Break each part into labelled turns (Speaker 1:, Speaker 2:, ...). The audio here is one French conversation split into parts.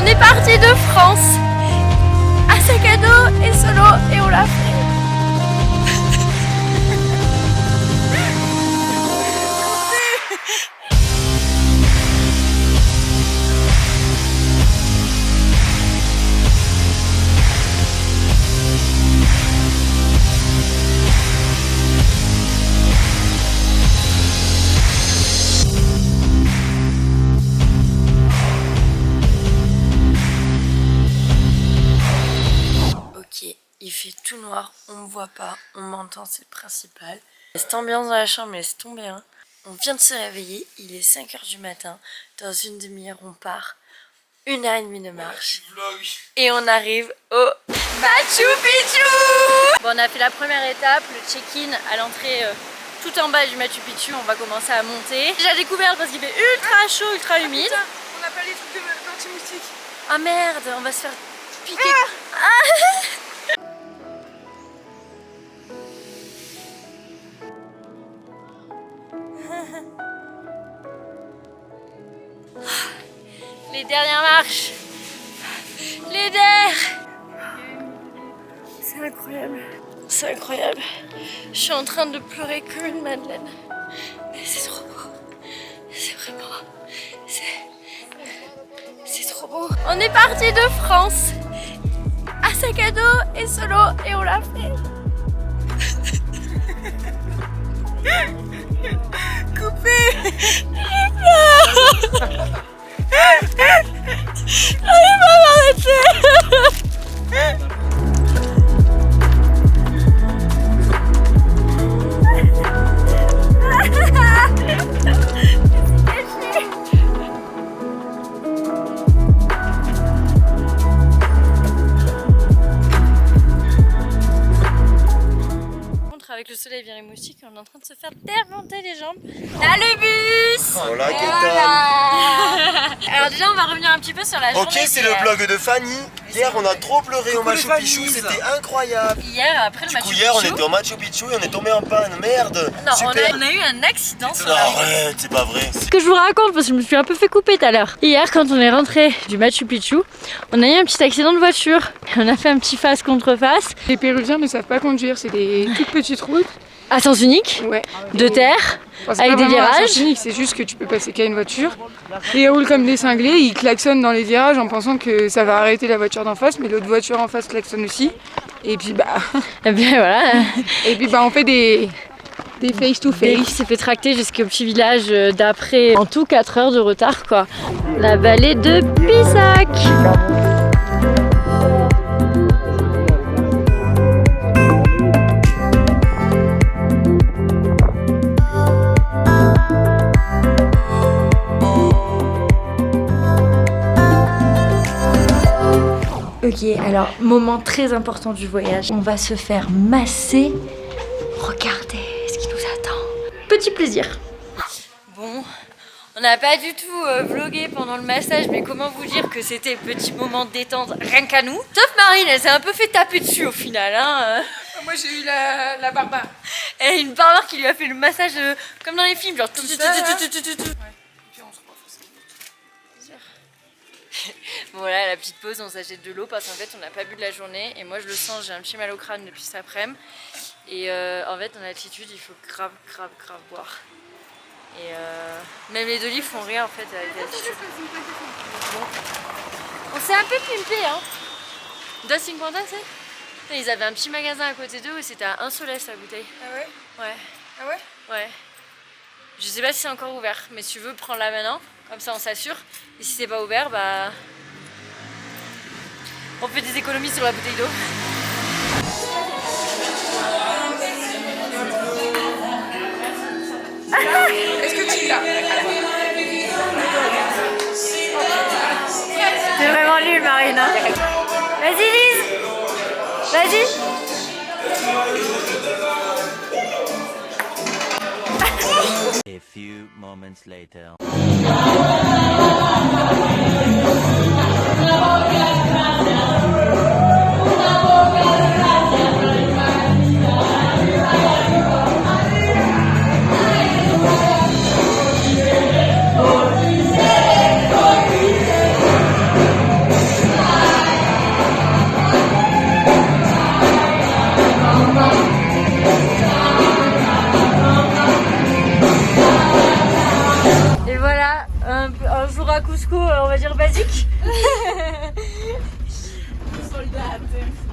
Speaker 1: On est parti de France à sac à dos et solo et on l'a fait. Il fait tout noir, on me voit pas, on m'entend, c'est le principal. Cette ambiance dans la chambre laisse tomber hein. On vient de se réveiller, il est 5 h du matin. Dans une demi-heure on part, 1h30 de marche. Et on arrive au Machu Picchu. Bon, on a fait la première étape, le check-in à l'entrée tout en bas du Machu Picchu. On va commencer à monter. Déjà découverte parce qu'il fait ultra chaud, ultra humide.
Speaker 2: Putain, on n'a pas les trucs d'anti-moustique.
Speaker 1: Ah merde, on va se faire piquer. Les dernières marches. Les DER. C'est incroyable. C'est incroyable. Je suis en train de pleurer comme une madeleine. Mais c'est trop beau. C'est vraiment... C'est trop beau. On est parti de France à sac à dos et solo et on l'a fait.
Speaker 2: Coupé.
Speaker 1: Allez, maman, arrêtez. Avec le soleil vient les moustiques, on est en train de se faire démonter les jambes. Là le bus.
Speaker 3: Hola,
Speaker 1: voilà. Alors déjà on va revenir un petit peu sur la journée.
Speaker 3: Ok, c'est le blog de Fanny. Hier on a trop pleuré au Machu Picchu, c'était incroyable.
Speaker 1: Hier après le Machu Picchu.
Speaker 3: Hier on était au Machu Picchu et on est tombé en panne, merde.
Speaker 1: Non,
Speaker 3: super.
Speaker 1: on a eu un accident sur la route.
Speaker 3: Arrête, c'est pas vrai.
Speaker 1: Ce que je vous raconte parce que je me suis un peu fait couper tout à l'heure. Hier quand on est rentré du Machu Picchu, on a eu un petit accident de voiture. On a fait un petit face contre face.
Speaker 2: Les Péruviens ne savent pas conduire, c'est des toutes petites routes.
Speaker 1: À sens unique,
Speaker 2: ouais.
Speaker 1: De terre,
Speaker 2: enfin,
Speaker 1: avec des virages.
Speaker 2: C'est juste que tu peux passer qu'à une voiture. Et ils roulent comme des cinglés, ils klaxonnent dans les virages en pensant que ça va arrêter la voiture d'en face, mais l'autre voiture en face klaxonne aussi. Et puis bah...
Speaker 1: Et bien voilà.
Speaker 2: Et puis bah on fait des face to face.
Speaker 1: Il s'est fait tracter jusqu'au petit village d'après. En tout 4 heures de retard quoi. La vallée de Pisac. Ok, alors moment très important du voyage, on va se faire masser. Regardez ce qui nous attend. Petit plaisir. Bon, on n'a pas du tout vlogué pendant le massage, mais comment vous dire que c'était petit moment de détente rien qu'à nous. Sauf Marine, elle s'est un peu fait taper dessus au final. Hein.
Speaker 2: Moi j'ai eu la barbare.
Speaker 1: Elle a une barbare qui lui a fait le massage comme dans les films, genre tout. Voilà la petite pause, on s'achète de l'eau parce qu'en fait on n'a pas bu de la journée et moi je le sens, j'ai un petit mal au crâne depuis cet après-midi et en fait en altitude il faut grave boire et même les 2 livres font rien en fait avec l'altitude. Bon. On s'est un peu pimpé hein. 2,50 c'est. Ils avaient un petit magasin à côté d'eux et c'était à 1 soleil sa bouteille.
Speaker 2: Ah ouais?
Speaker 1: Ouais.
Speaker 2: Ah ouais?
Speaker 1: Ouais. Je sais pas si c'est encore ouvert, mais si tu veux, prends-la maintenant, comme ça on s'assure. Et si c'est pas ouvert, bah... on fait des économies sur la bouteille d'eau.
Speaker 2: Est-ce que tu l'as?
Speaker 1: C'est vraiment nul, Marine. Hein. Vas-y, Lise. Vas-y.
Speaker 4: A few moments later.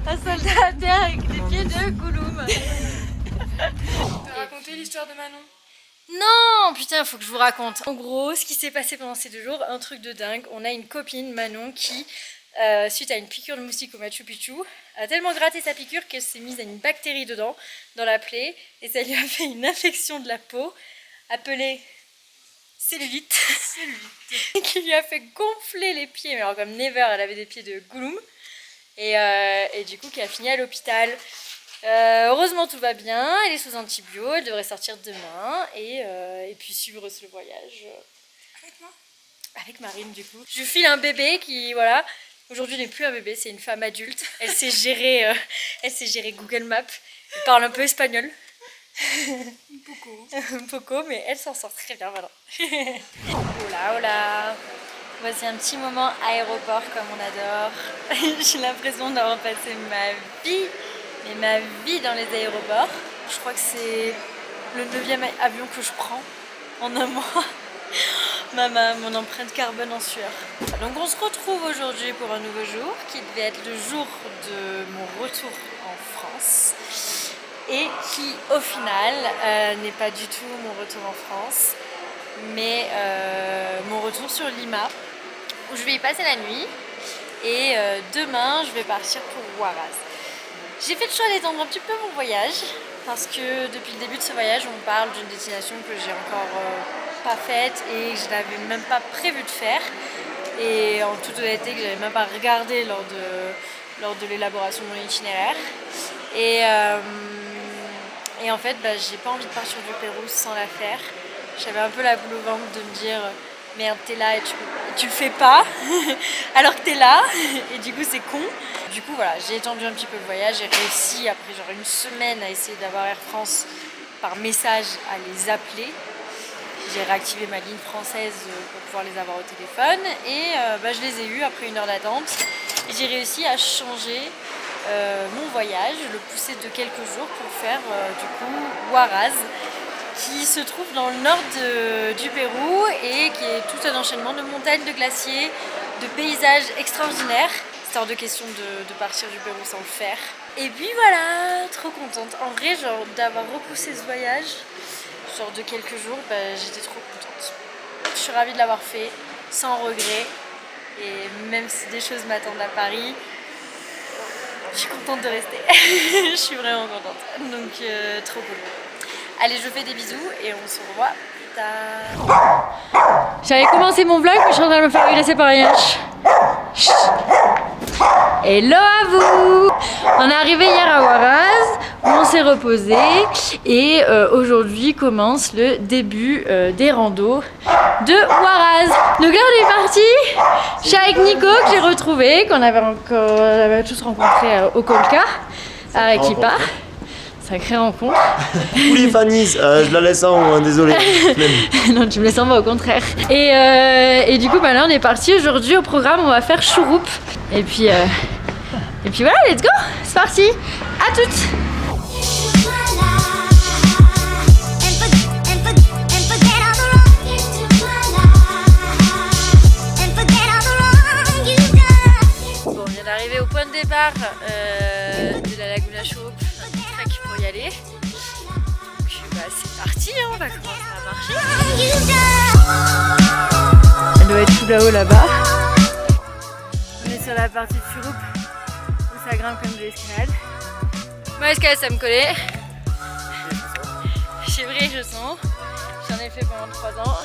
Speaker 1: Un soldat à terre avec des pieds de Gollum.
Speaker 2: T'as raconté l'histoire de Manon?
Speaker 1: Non, putain, faut que je vous raconte. En gros, ce qui s'est passé pendant ces 2 jours, un truc de dingue. On a une copine, Manon, qui, suite à une piqûre de moustique au Machu Picchu, a tellement gratté sa piqûre qu'elle s'est mise à une bactérie dedans, dans la plaie, et ça lui a fait une infection de la peau, appelée cellulite, qui lui a fait gonfler les pieds. Mais alors comme never, elle avait des pieds de Gollum, et du coup qui a fini à l'hôpital. Heureusement tout va bien, elle est sous antibio, elle devrait sortir demain et puis suivre ce voyage
Speaker 2: Avec moi?
Speaker 1: avec Marine du coup. Je lui file un bébé qui voilà, aujourd'hui n'est plus un bébé, c'est une femme adulte. Elle sait gérer Google Maps, elle parle un peu espagnol. Un poco, mais elle s'en sort très bien maintenant. Hola hola. Voici un petit moment aéroport comme on adore. J'ai l'impression d'avoir passé ma vie dans les aéroports. Je crois que c'est le 9e avion que je prends en un mois. Mon empreinte carbone en sueur. Donc on se retrouve aujourd'hui pour un nouveau jour qui devait être le jour de mon retour en France et qui au final n'est pas du tout mon retour en France mais mon retour sur Lima où je vais y passer la nuit et demain je vais partir pour Huaraz. J'ai fait le choix d'étendre un petit peu mon voyage parce que depuis le début de ce voyage on parle d'une destination que j'ai encore pas faite et que je n'avais même pas prévu de faire et en toute honnêteté que j'avais même pas regardé lors de l'élaboration de mon itinéraire et en fait j'ai pas envie de partir du Pérou sans la faire. J'avais un peu la boule au ventre de me dire merde t'es là et tu le fais pas alors que t'es là et du coup c'est con. Du coup voilà, j'ai étendu un petit peu le voyage, j'ai réussi après genre une semaine à essayer d'avoir Air France par message à les appeler. J'ai réactivé ma ligne française pour pouvoir les avoir au téléphone et je les ai eus après 1 heure d'attente et j'ai réussi à changer mon voyage, le pousser de quelques jours pour faire du coup Huaraz qui se trouve dans le nord du Pérou et qui est tout un enchaînement de montagnes, de glaciers, de paysages extraordinaires. C'est hors de question de partir du Pérou sans le faire. Et puis voilà, trop contente. En vrai, genre d'avoir repoussé ce voyage, genre de quelques jours, j'étais trop contente. Je suis ravie de l'avoir fait, sans regret. Et même si des choses m'attendent à Paris, je suis contente de rester. Je suis vraiment contente. Donc trop cool. Allez, je vous fais des bisous et on se revoit plus tard. J'avais commencé mon vlog, mais je suis en train de me faire agresser par rien. Hello à vous! On est arrivé hier à Huaraz, où on s'est reposé et aujourd'hui commence le début des randos de Huaraz. Donc là on est parti, je suis avec Nico que j'ai retrouvé, qu'on avait tous rencontré au Colca, à Arequipa. Sacrée rencontre.
Speaker 3: Ou les Fanny, je la laisse en haut, désolé.
Speaker 1: Non, tu me laisses en bas, au contraire. Et du coup, là, on est parti. Aujourd'hui, au programme, on va faire chouroupe. Et puis voilà, let's go. C'est parti. À toutes. Bon, on vient d'arriver au point de départ de la Laguna Chouroupe. Pour y aller. Donc c'est parti, hein, on va commencer à marcher. Elle doit être tout là-haut là-bas. On est sur la partie de Chouroupe où ça grimpe comme de l'escalade. Moi l'escalade ça me collait. J'ai vrai je sens. J'en ai fait pendant 3 ans.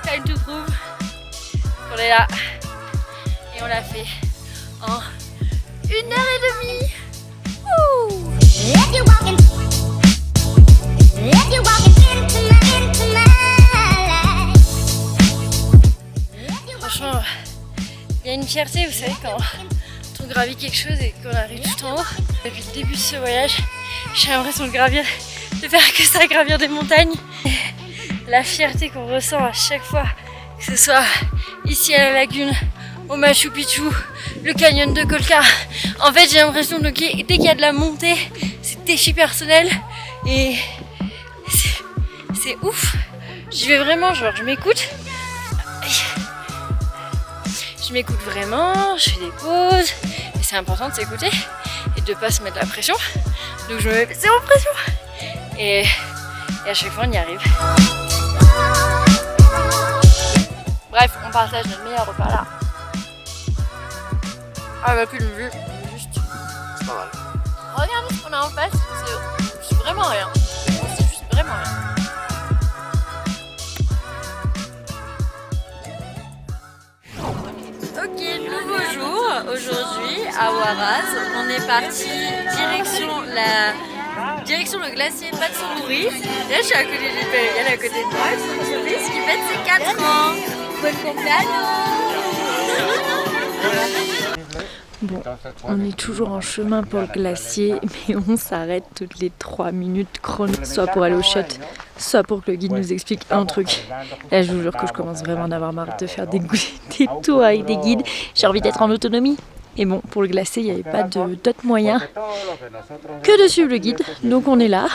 Speaker 1: Time to prove qu'on est là. Et on l'a fait en 1h30. Franchement, il y a une fierté, vous savez, quand on gravit quelque chose et qu'on arrive tout en haut. Depuis le début de ce voyage, j'ai l'impression de faire que ça, gravir des montagnes. La fierté qu'on ressent à chaque fois, que ce soit ici à la lagune, au Machu Picchu, le canyon de Colca. En fait, j'ai l'impression que dès qu'il y a de la montée, c'est défi personnel et c'est ouf. J'y vais vraiment, genre je m'écoute. Je m'écoute vraiment, je fais des pauses. Et c'est important de s'écouter et de pas se mettre la pression. Donc je me mets zéro pression. Et à chaque fois on y arrive. Bref, on partage notre meilleur repas là. Ah bah plus de vue, juste.
Speaker 3: C'est pas mal.
Speaker 1: Regardez ce qu'on a en face, c'est vraiment rien. C'est juste vraiment rien. Ok, nouveau jour aujourd'hui à Huaraz. On est parti direction le glacier Patsourouri. Là je suis à côté du Périel, à côté de moi. Son fils qui fête ses 4 ans. Bon Bon, on est toujours en chemin pour le glacier, mais on s'arrête toutes les 3 minutes chrono, soit pour aller au shot, soit pour que le guide nous explique un truc. Là, je vous jure que je commence vraiment à avoir marre de faire des tours avec des guides. J'ai envie d'être en autonomie. Et bon, pour le glacier, il n'y avait pas d'autre moyen que de suivre le guide, donc on est là.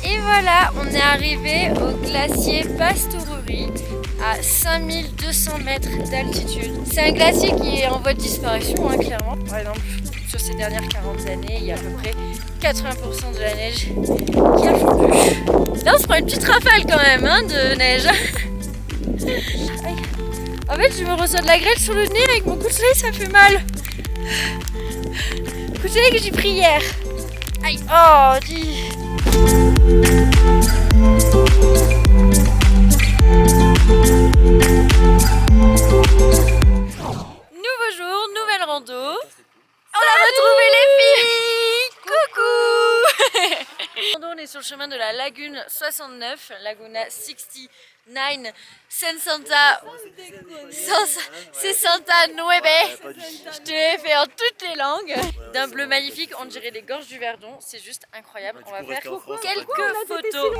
Speaker 1: Et voilà, on est arrivé au glacier Patsourouri à 5200 mètres d'altitude. C'est un glacier qui est en voie de disparition, hein, clairement. Par exemple, sur ces dernières 40 années, il y a à peu près 80% de la neige qui a fondu. Là, on se prend une petite rafale quand même hein, de neige. En fait, je me reçois de la grêle sur le nez avec mon coup de soleil, ça fait mal. Le coup de soleil que j'ai pris hier. Aïe, oh, dis. Nouveau jour, nouvelle rando. On a retrouvé les filles. Coucou. On est sur le chemin de la lagune 69, Laguna 69, Sesenta 69. Je te l'ai fait en toutes les langues. D'un bleu magnifique, on dirait les gorges du Verdon. C'est juste incroyable. On va faire quelques photos.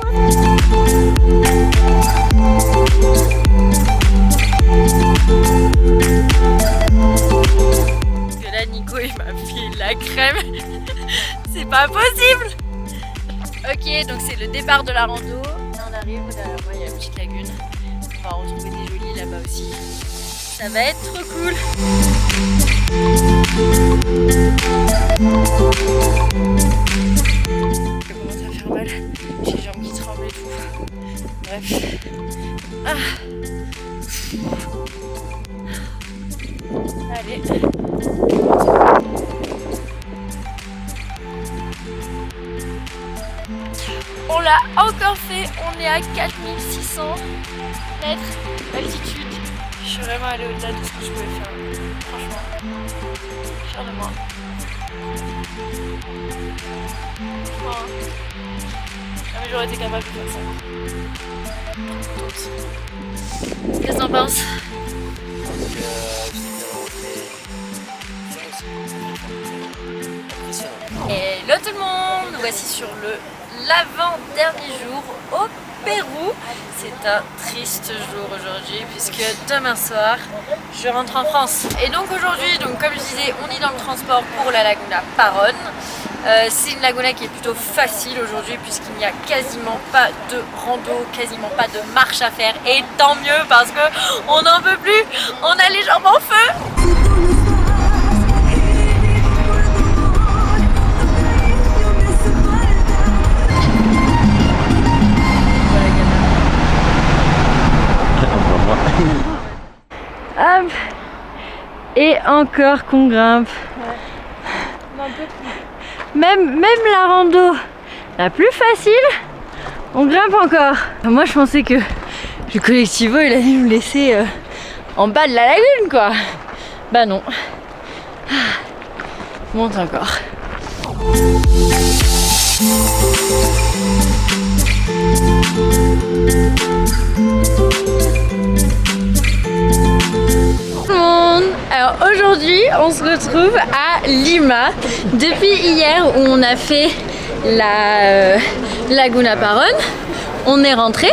Speaker 1: Parce que là, Nico, il m'a filé la crème. C'est pas possible. Ok, donc c'est le départ de la rando. Là, on arrive, derrière moi, il y a une petite lagune. On va retrouver des jolis là-bas aussi. Ça va être trop cool. Ça commence à faire mal. J'ai les jambes qui tremblent et tout. Bref. Ah. Allez. On l'a encore fait, on est à 4600 mètres d'altitude. Je suis vraiment allée au-delà de ce que je pouvais faire. Franchement, fière de moi. Franchement, jamais j'aurais été capable de faire ça. Qu'est-ce que t'en penses? Hello tout le monde, nous voici sur l'avant-dernier jour au Pérou. C'est un triste jour aujourd'hui puisque demain soir je rentre en France. Et donc aujourd'hui, comme je disais, on est dans le transport pour la Laguna Paron. C'est une laguna qui est plutôt facile aujourd'hui puisqu'il n'y a quasiment pas de rando, quasiment pas de marche à faire. Et tant mieux parce qu'on n'en peut plus, on a les jambes en feu. Hop. Et encore qu'on grimpe. Ouais. Même la rando la plus facile, on grimpe encore. Moi je pensais que le collectivo il allait nous laisser en bas de la lagune quoi. Bah non. On monte encore. Alors aujourd'hui on se retrouve à Lima. Depuis hier où on a fait la Laguna Paron, On est rentré.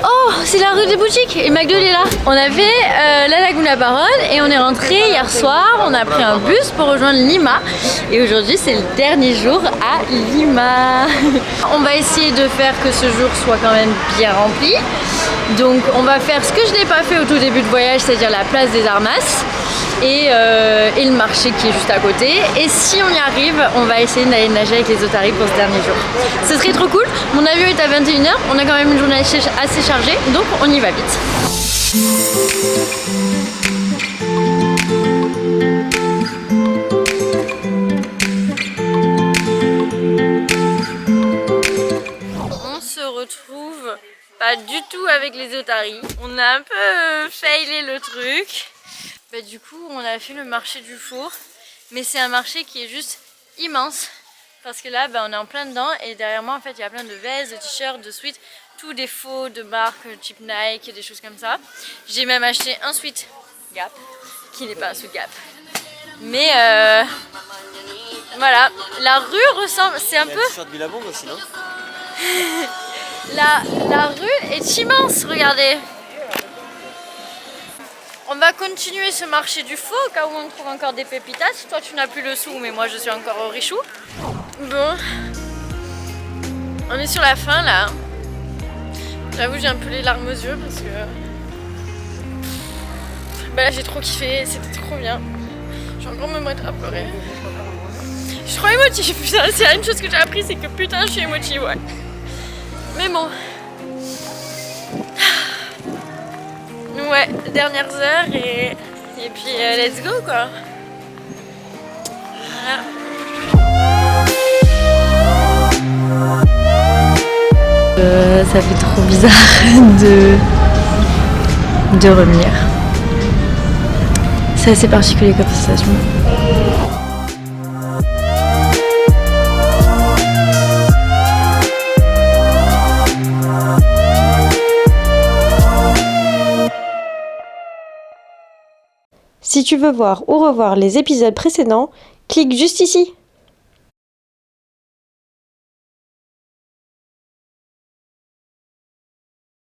Speaker 1: Oh, c'est la rue des boutiques et McDo est là. On a fait la Laguna Baronne et on est rentré hier soir. On a pris un bus pour rejoindre Lima et aujourd'hui c'est le dernier jour à Lima. On va essayer de faire que ce jour soit quand même bien rempli. Donc on va faire ce que je n'ai pas fait au tout début de voyage, c'est-à-dire la place des Armas et le marché qui est juste à côté. Et si on y arrive, on va essayer d'aller nager avec les otaries pour ce dernier jour. Ce serait trop cool. Mon avion est à 21h, on a quand même une journée assez chargée, donc on y va vite. On se retrouve pas du tout avec les otaries. On a un peu failé le truc. Bah, du coup, on a fait le marché du four, mais c'est un marché qui est juste immense. Parce que là, on est en plein dedans et derrière moi, en fait, il y a plein de vestes, de t-shirts, de sweats, tous des faux de marques type Nike et des choses comme ça. J'ai même acheté un sweat Gap, qui n'est pas un sweat Gap. Mais voilà, la rue ressemble, c'est un peu...
Speaker 3: t-shirt Billabong aussi, non?
Speaker 1: La rue est immense, regardez. On va continuer ce marché du faux au cas où on trouve encore des pépitas. Toi, tu n'as plus le sou, mais moi, je suis encore au richou. Bon, on est sur la fin là. J'avoue, j'ai un peu les larmes aux yeux parce que là j'ai trop kiffé, c'était trop bien. Je vais encore me mettre à pleurer. Je suis trop émotive, putain, c'est la une chose que j'ai appris, c'est que putain je suis émotive, ouais. Mais bon. Ouais, dernières heures et puis let's go quoi. Voilà. Ça fait trop bizarre de revenir. C'est assez particulier comme sensation.
Speaker 5: Si tu veux voir ou revoir les épisodes précédents, clique juste ici.